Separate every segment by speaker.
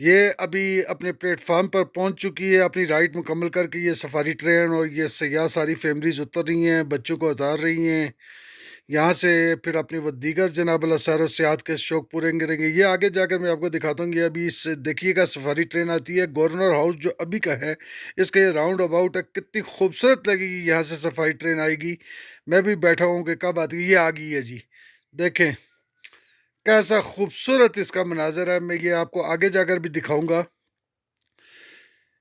Speaker 1: یہ ابھی اپنے پلیٹ فارم پر پہنچ چکی ہے، اپنی رائڈ مکمل کر کے یہ سفاری ٹرین، اور یہ سیاح ساری فیملیز اتر رہی ہیں، بچوں کو اتار رہی ہیں یہاں سے، پھر اپنی وہ دیگر جناب اللہ سیر و سیاحت کے شوق پورے کریں گے۔ یہ آگے جا کر میں آپ کو دکھاتا ہوں، یہ ابھی اس دیکھیے گا سفاری ٹرین آتی ہے گورنر ہاؤس جو ابھی کا ہے، اس کا یہ راؤنڈ اباؤٹ ہے، کتنی خوبصورت لگے گی یہاں سے سفاری ٹرین آئے گی۔ میں بھی بیٹھا ہوں کہ کب آتی ہے، یہ آ گئی ہے جی، دیکھیں کیسا خوبصورت اس کا مناظر ہے، میں یہ آپ کو آگے جا کر بھی دکھاؤں گا۔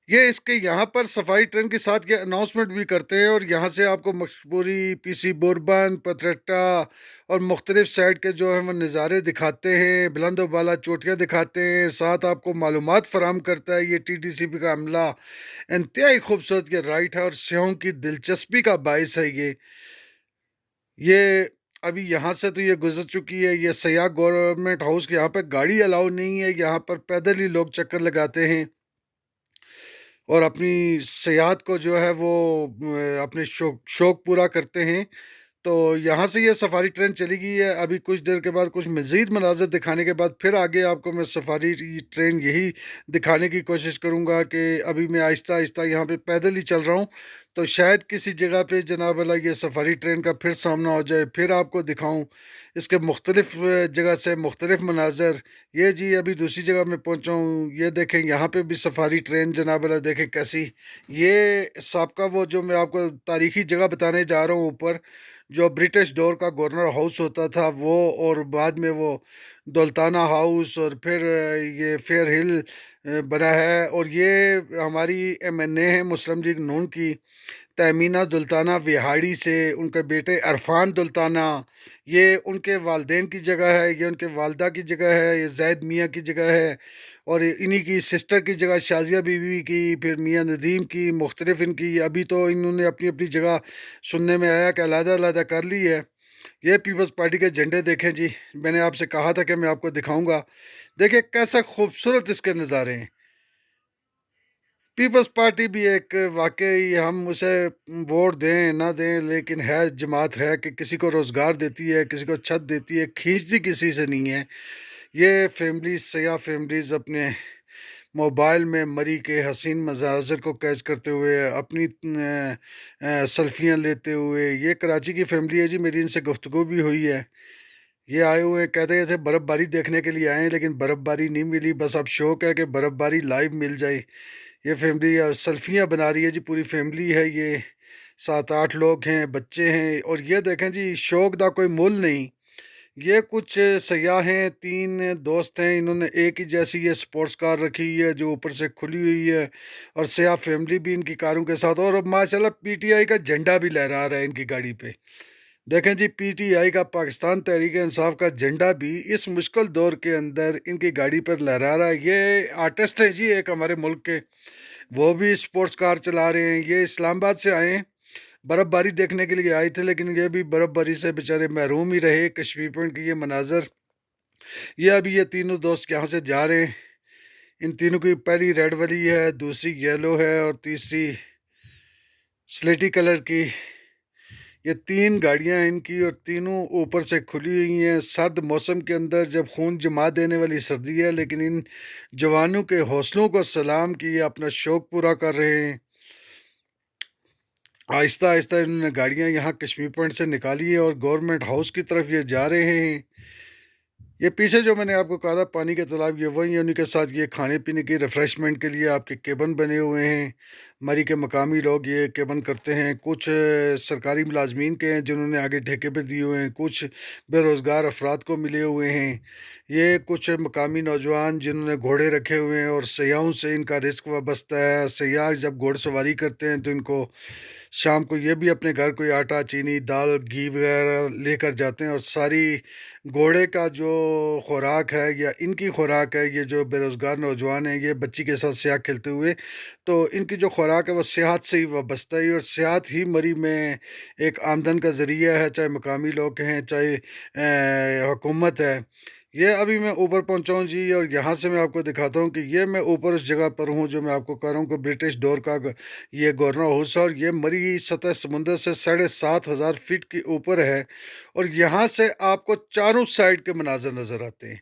Speaker 1: یہ اس کے یہاں پر صفائی ٹرین کے ساتھ یہ اناؤنسمنٹ بھی کرتے ہیں، اور یہاں سے آپ کو مقبوری، پی سی بوربن، پترٹا اور مختلف سائٹ کے جو ہیں وہ نظارے دکھاتے ہیں، بلند و بالا چوٹیاں دکھاتے ہیں، ساتھ آپ کو معلومات فراہم کرتا ہے۔ یہ ٹی ٹی سی پی کا عملہ انتہائی خوبصورت یہ رائٹ ہے، اور سیاحوں کی دلچسپی کا باعث ہے یہ ابھی یہاں سے تو یہ گزر چکی ہے، یہ سیاح گورنمنٹ ہاؤس کے یہاں پہ گاڑی الاؤ نہیں ہے، یہاں پر پیدل ہی لوگ چکر لگاتے ہیں اور اپنی سیاحت کو جو ہے وہ اپنے شوق شوق پورا کرتے ہیں۔ تو یہاں سے یہ سفاری ٹرین چلی گئی ہے، ابھی کچھ دیر کے بعد کچھ مزید مناظر دکھانے کے بعد پھر آگے آپ کو میں سفاری ٹرین یہی دکھانے کی کوشش کروں گا کہ ابھی میں آہستہ آہستہ یہاں پہ پیدل ہی چل رہا ہوں، تو شاید کسی جگہ پہ جناب اللہ یہ سفاری ٹرین کا پھر سامنا ہو جائے، پھر آپ کو دکھاؤں اس کے مختلف جگہ سے مختلف مناظر۔ یہ جی ابھی دوسری جگہ میں پہنچا ہوں، یہ دیکھیں یہاں پہ بھی سفاری ٹرین جناب اللہ دیکھیں کیسی، یہ سابقہ وہ جو میں آپ کو تاریخی جگہ بتانے جا رہا ہوں اوپر، جو برٹش دور کا گورنر ہاؤس ہوتا تھا وہ، اور بعد میں وہ دولتانہ ہاؤس، اور پھر یہ فیئر ہل بنا ہے، اور یہ ہماری ایم این اے ہیں مسلم لیگ نون کی تیمینہ دلتانہ وہاڑی سے، ان کے بیٹے عرفان دلتانہ، یہ ان کے والدین کی جگہ ہے، یہ ان کے والدہ کی جگہ ہے، یہ زید میاں کی جگہ ہے، اور انہی کی سسٹر کی جگہ شازیہ بیوی کی، پھر میاں ندیم کی، مختلف ان کی، ابھی تو انہوں نے اپنی اپنی جگہ سننے میں آیا کہ علیحدہ علیحدہ کر لی ہے۔ یہ پیپلز پارٹی کے جھنڈے دیکھیں جی، میں نے آپ سے کہا تھا کہ میں آپ کو دکھاؤں گا، دیکھیں کیسا خوبصورت اس کے نظارے ہیں۔ پیپلز پارٹی بھی ایک واقعی ہم اسے ووٹ دیں نہ دیں لیکن ہے جماعت ہے کہ کسی کو روزگار دیتی ہے، کسی کو چھت دیتی ہے، کھینچتی کسی سے نہیں ہے۔ یہ فیملیز، سیاح فیملیز اپنے موبائل میں مری کے حسین مناظر کو کیچ کرتے ہوئے اپنی سیلفیاں لیتے ہوئے، یہ کراچی کی فیملی ہے جی، میری ان سے گفتگو بھی ہوئی ہے، یہ آئے ہوئے کہتے تھے برف باری دیکھنے کے لیے آئے ہیں لیکن برف باری نہیں ملی، بس اب شوق ہے کہ برف باری لائیو مل جائے۔ یہ فیملی سیلفیاں بنا رہی ہے جی، پوری فیملی ہے یہ، 7 8 لوگ ہیں، بچے ہیں، اور یہ دیکھیں جی شوق دا کوئی مول نہیں۔ یہ کچھ سیاح ہیں، 3 دوست ہیں، انہوں نے ایک ہی جیسی یہ سپورٹس کار رکھی ہوئی ہے جو اوپر سے کھلی ہوئی ہے، اور سیاہ فیملی بھی ان کی کاروں کے ساتھ، اور ماشاءاللہ پی ٹی آئی کا جھنڈا بھی لہرا رہا ہے ان کی گاڑی پہ۔ دیکھیں جی پی ٹی آئی کا، پاکستان تحریک انصاف کا جھنڈا بھی اس مشکل دور کے اندر ان کی گاڑی پر لہرا رہا ہے۔ یہ آرٹسٹ ہیں جی ایک ہمارے ملک کے، وہ بھی سپورٹس کار چلا رہے ہیں، یہ اسلام آباد سے آئے ہیں، برف باری دیکھنے کے لیے آئے تھے لیکن یہ بھی برف باری سے بےچارے محروم ہی رہے۔ کشمیر پوائنٹ کی یہ مناظر، یہ ابھی یہ تینوں دوست یہاں سے جا رہے ہیں، ان تینوں کی پہلی ریڈ والی ہے، دوسری یلو ہے، اور تیسری سلیٹی کلر کی۔ یہ 3 گاڑیاں ہیں ان کی، اور تینوں اوپر سے کھلی ہوئی ہیں، سرد موسم کے اندر جب خون جما دینے والی سردی ہے، لیکن ان جوانوں کے حوصلوں کو سلام کی، یہ اپنا شوق پورا کر رہے ہیں۔ آہستہ آہستہ انہوں نے گاڑیاں یہاں کشمیر پوائنٹ سے نکالی ہیں اور گورنمنٹ ہاؤس کی طرف یہ جا رہے ہیں۔ یہ پیچھے جو میں نے آپ کو کہا تھا پانی کے تالاب، یہ وہی ہیں، انہیں کے ساتھ یہ کھانے پینے کی ریفریشمنٹ کے لیے آپ کے کیبن بنے ہوئے ہیں، مری کے مقامی لوگ یہ کیبن کرتے ہیں، کچھ سرکاری ملازمین کے ہیں جنہوں نے آگے ٹھیکے پہ دیے ہوئے ہیں، کچھ بے روزگار افراد کو ملے ہوئے ہیں، یہ کچھ مقامی نوجوان جنہوں نے گھوڑے رکھے ہوئے ہیں، اور سیاحوں سے ان کا رزق وابستہ ہے۔ سیاح جب گھوڑ سواری کرتے ہیں تو ان کو شام کو یہ بھی اپنے گھر کوئی آٹا چینی دال گھی وغیرہ لے کر جاتے ہیں، اور ساری گھوڑے کا جو خوراک ہے یا ان کی خوراک ہے، یہ جو بے روزگار نوجوان ہیں یہ بچی کے ساتھ سیاح کھیلتے ہوئے، تو ان کی جو خوراک ہے وہ صحت سے ہی وابستہ ہے، اور صحت ہی مری میں ایک آمدن کا ذریعہ ہے، چاہے مقامی لوگ ہیں چاہے حکومت ہے۔ یہ ابھی میں اوپر پہنچا ہوں جی، اور یہاں سے میں آپ کو دکھاتا ہوں کہ یہ میں اوپر اس جگہ پر ہوں جو میں آپ کو کہہ رہا ہوں کہ برٹش دور کا یہ گورنر ہاؤس ہے، اور یہ مری سطح سمندر سے 7,500 فٹ کے اوپر ہے، اور یہاں سے آپ کو چاروں سائڈ کے مناظر نظر آتے ہیں۔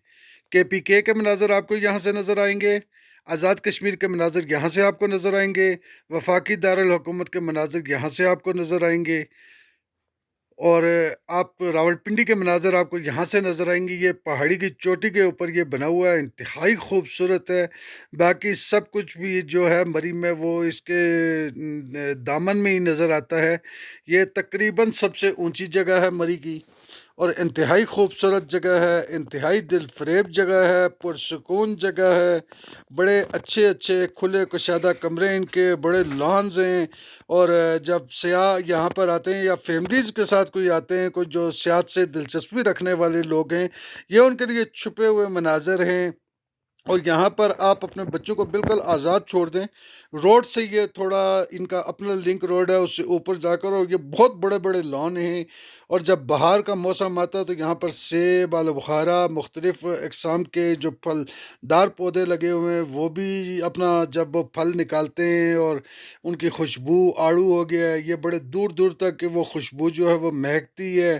Speaker 1: کے پی کے مناظر آپ کو یہاں سے نظر آئیں گے، آزاد کشمیر کے مناظر یہاں سے آپ کو نظر آئیں گے، وفاقی دارالحکومت کے مناظر یہاں سے آپ کو نظر آئیں گے، اور آپ راولپنڈی کے مناظر آپ کو یہاں سے نظر آئیں گے۔ یہ پہاڑی کی چوٹی کے اوپر یہ بنا ہوا ہے، انتہائی خوبصورت ہے۔ باقی سب کچھ بھی جو ہے مری میں وہ اس کے دامن میں ہی نظر آتا ہے۔ یہ تقریباً سب سے اونچی جگہ ہے مری کی، اور انتہائی خوبصورت جگہ ہے، انتہائی دل فریب جگہ ہے، پرسکون جگہ ہے۔ بڑے اچھے اچھے کھلے کشادہ کمرے ان کے، بڑے لانز ہیں، اور جب سیاح یہاں پر آتے ہیں یا فیملیز کے ساتھ کوئی آتے ہیں، کوئی جو سیاحت سے دلچسپی رکھنے والے لوگ ہیں، یہ ان کے لیے چھپے ہوئے مناظر ہیں۔ اور یہاں پر آپ اپنے بچوں کو بالکل آزاد چھوڑ دیں، روڈ سے یہ تھوڑا ان کا اپنا لنک روڈ ہے، اس سے اوپر جا کر، اور یہ بہت بڑے بڑے لان ہیں۔ اور جب بہار کا موسم آتا ہے تو یہاں پر سیب، آلو بخارا، مختلف اقسام کے جو پھل دار پودے لگے ہوئے ہیں، وہ بھی اپنا جب وہ پھل نکالتے ہیں، اور ان کی خوشبو آڑو ہو گیا ہے، یہ بڑے دور دور تک کہ وہ خوشبو جو ہے وہ مہکتی ہے،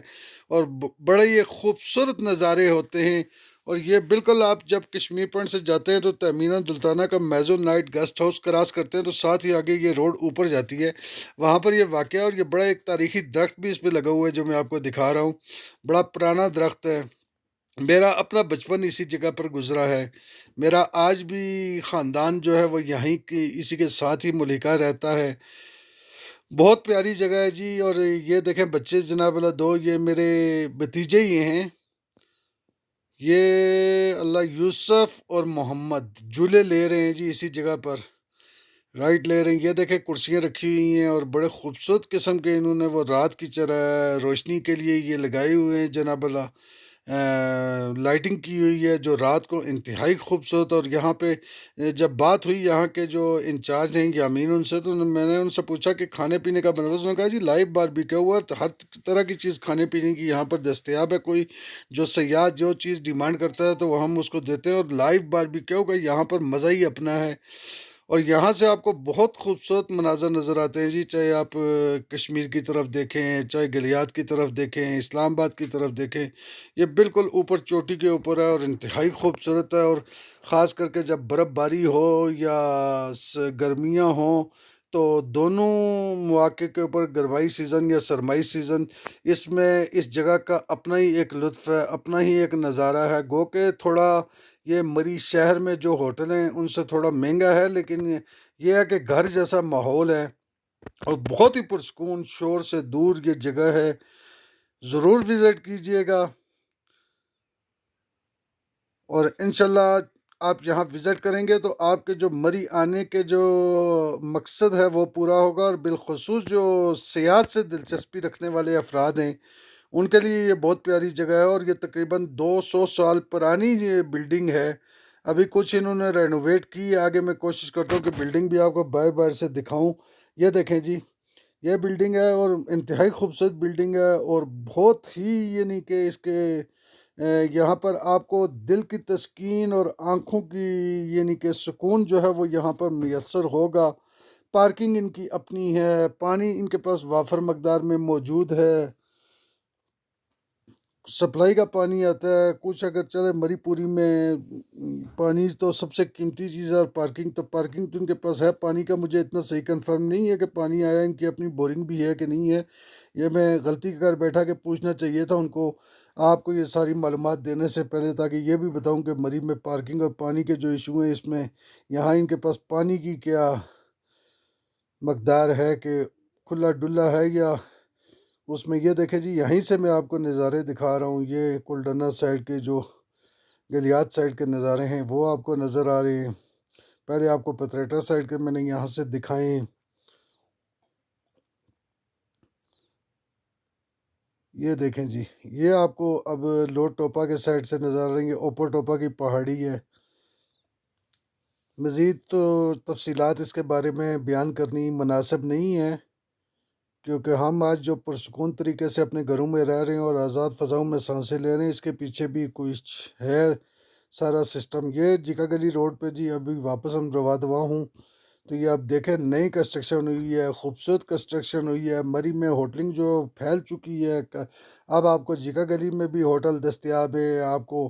Speaker 1: اور بڑے یہ خوبصورت نظارے ہوتے ہیں۔ اور یہ بالکل آپ جب کشمیر پوائنٹ سے جاتے ہیں تو تہمینہ دلتانہ کا میزو نائٹ گیسٹ ہاؤس کراس کرتے ہیں تو ساتھ ہی آگے یہ روڈ اوپر جاتی ہے، وہاں پر یہ واقع ہے۔ اور یہ بڑا ایک تاریخی درخت بھی اس پہ لگا ہوا ہے جو میں آپ کو دکھا رہا ہوں، بڑا پرانا درخت ہے۔ میرا اپنا بچپن اسی جگہ پر گزرا ہے، میرا آج بھی خاندان جو ہے وہ یہیں کی اسی کے ساتھ ہی ملحقہ رہتا ہے۔ بہت پیاری جگہ ہے جی۔ اور یہ دیکھیں بچے جناب اللہ دو، یہ میرے بھتیجے ہی ہیں، یہ اللہ یوسف اور محمد جھولے لے رہے ہیں جی اسی جگہ پر، رائٹ لے رہے ہیں۔ یہ دیکھیں کرسیاں رکھی ہوئی ہیں، اور بڑے خوبصورت قسم کے انہوں نے وہ رات کی روشنی کے لیے یہ لگائے ہوئے ہیں جناب اللہ، لائٹنگ کی ہوئی ہے جو رات کو انتہائی خوبصورت۔ اور یہاں پہ جب بات ہوئی یہاں کے جو انچارج ہیں یامین ان سے، تو میں نے ان سے پوچھا کہ کھانے پینے کا بندوبست، انہوں نے کہا جی لائیو باربیکیو ہوا، تو ہر طرح کی چیز کھانے پینے کی یہاں پر دستیاب ہے، کوئی جو سیاح جو چیز ڈیمانڈ کرتا ہے تو وہ ہم اس کو دیتے ہیں، اور لائیو باربیکیو کا یہاں پر مزہ ہی اپنا ہے۔ اور یہاں سے آپ کو بہت خوبصورت مناظر نظر آتے ہیں جی، چاہے آپ کشمیر کی طرف دیکھیں، چاہے گلیات کی طرف دیکھیں، اسلام آباد کی طرف دیکھیں، یہ بالکل اوپر چوٹی کے اوپر ہے اور انتہائی خوبصورت ہے۔ اور خاص کر کے جب برف باری ہو یا گرمیاں ہوں، تو دونوں مواقع کے اوپر گرمائی سیزن یا سرمائی سیزن، اس میں اس جگہ کا اپنا ہی ایک لطف ہے، اپنا ہی ایک نظارہ ہے۔ گو کہ تھوڑا یہ مری شہر میں جو ہوٹل ہیں ان سے تھوڑا مہنگا ہے، لیکن یہ ہے کہ گھر جیسا ماحول ہے، اور بہت ہی پرسکون، شور سے دور یہ جگہ ہے، ضرور وزٹ کیجئے گا۔ اور انشاءاللہ آپ یہاں وزٹ کریں گے تو آپ کے جو مری آنے کے جو مقصد ہے وہ پورا ہوگا، اور بالخصوص جو سیاحت سے دلچسپی رکھنے والے افراد ہیں ان کے لیے یہ بہت پیاری جگہ ہے۔ اور یہ تقریباً 200 سال پرانی یہ بلڈنگ ہے، ابھی کچھ انہوں نے رینوویٹ کی ہے۔ آگے میں کوشش کرتا ہوں کہ بلڈنگ بھی آپ کو باہر باہر سے دکھاؤں۔ یہ دیکھیں جی، یہ بلڈنگ ہے، اور انتہائی خوبصورت بلڈنگ ہے، اور بہت ہی یعنی کہ اس کے یہاں پر آپ کو دل کی تسکین اور آنکھوں کی یعنی کہ سکون جو ہے وہ یہاں پر میسر ہوگا۔ پارکنگ ان کی اپنی ہے، پانی ان کے پاس وافر مقدار میں موجود ہے، سپلائی کا پانی آتا ہے۔ کچھ اگر چلے مری پوری میں پانی تو سب سے قیمتی چیز ہے، اور پارکنگ تو ان کے پاس ہے۔ پانی کا مجھے اتنا صحیح کنفرم نہیں ہے کہ پانی آیا، ان کی اپنی بورنگ بھی ہے کہ نہیں ہے، یہ میں غلطی کر بیٹھا کہ پوچھنا چاہیے تھا ان کو آپ کو یہ ساری معلومات دینے سے پہلے، تاکہ یہ بھی بتاؤں کہ مری میں پارکنگ اور پانی کے جو ایشو ہیں اس میں یہاں ان کے پاس پانی کی کیا مقدار ہے، کہ کھلا ڈلا ہے یا اس میں۔ یہ دیکھیں جی، یہیں سے میں آپ کو نظارے دکھا رہا ہوں، یہ کلڈنا سائڈ کے جو گلیات سائڈ کے نظارے ہیں وہ آپ کو نظر آ رہے ہیں۔ پہلے آپ کو پتریٹا سائڈ کے میں نے یہاں سے دکھائیں۔ یہ دیکھیں جی، یہ آپ کو اب لوڈ ٹوپا کے سائڈ سے نظر آ رہی ہے، اوپر ٹوپا کی پہاڑی ہے۔ مزید تو تفصیلات اس کے بارے میں بیان کرنی مناسب نہیں ہے، کیونکہ ہم آج جو پرسکون طریقے سے اپنے گھروں میں رہ رہے ہیں اور آزاد فضاؤں میں سانسیں لے رہے ہیں، اس کے پیچھے بھی کچھ ہے سارا سسٹم۔ یہ جگہ گلی روڈ پہ جی ابھی واپس ہم روا دوا ہوں، تو یہ آپ دیکھیں نئی کنسٹرکشن ہوئی ہے، خوبصورت کنسٹرکشن ہوئی ہے۔ مری میں ہوٹلنگ جو پھیل چکی ہے، اب آپ کو جگہ گلی میں بھی ہوٹل دستیاب ہے، آپ کو